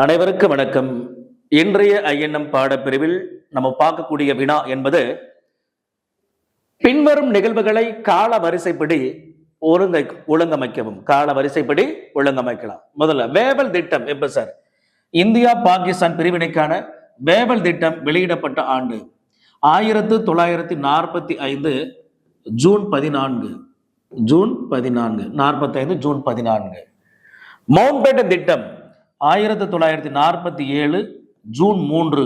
அனைவருக்கும் வணக்கம். இன்றைய ஐஎன்எம் பாடப்பிரிவில் நம்ம பார்க்கக்கூடிய வினா என்பது பின்வரும் நிகழ்வுகளை கால வரிசைப்படி ஒழுங்கமைக்கவும். கால வரிசைப்படி ஒழுங்கமைக்கலாம். முதல்ல வேவல் திட்டம் எப்ப சார்? இந்தியா பாகிஸ்தான் பிரிவினைக்கான வேவல் திட்டம் வெளியிடப்பட்ட ஆண்டு 1945 June 14. June 14 45 June 14. Mountbatten திட்டம் 1947 ஜூன் 3.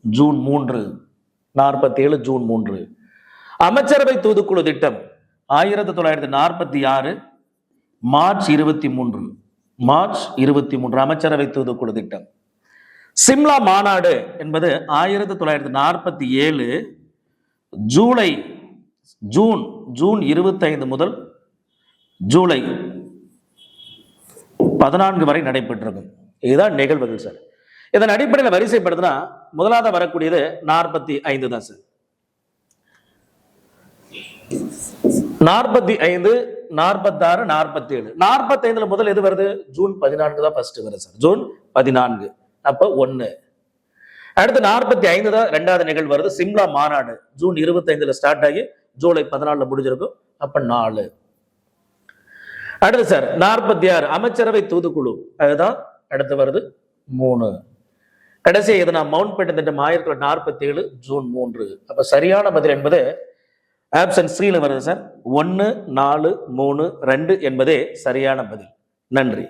June 3 47 June 3. அமைச்சரவை தூதுக்குழு திட்டம் 1946 மார்ச் 23. மார்ச் 23 அமைச்சரவை தூதுக்குழு திட்டம். சிம்லா மாநாடு என்பது 1947 ஜூன் 25 முதல் ஜூலை 14 வரை நடைபெற்றிருக்கும். இதுதான் நிகழ்வுகள் சார். இதன் அடிப்படையில் வரிசைப்படுத்தினா முதலாவது வரக்கூடியது 45 தான் சார். 45, 46, 47. 45 முதல் எது வருது? ஜூன் 14 தான் ஃபர்ஸ்ட் வருது சார். ஜூன் 14 அப்ப 1. அடுத்து 45 தான் ரெண்டாவது நிகழ்வு வருது. சிம்லா மாநாடு ஜூன் 25 ஸ்டார்ட் ஆகி ஜூலை 14 முடிஞ்சிருக்கும். அப்ப 4. அடுத்து சார் 46 அமைச்சரவை தூதுக்குழு, அதுதான் அடுத்து வருது 3. கடைசி எதுனா மவுண்ட் பேட்டன் திட்டம் 1947 ஜூன் 3. அப்ப சரியான பதில் என்பது ஆப்ஷன் C வருது சார். 1, 4, 3, 2 என்பதே சரியான பதில். நன்றி.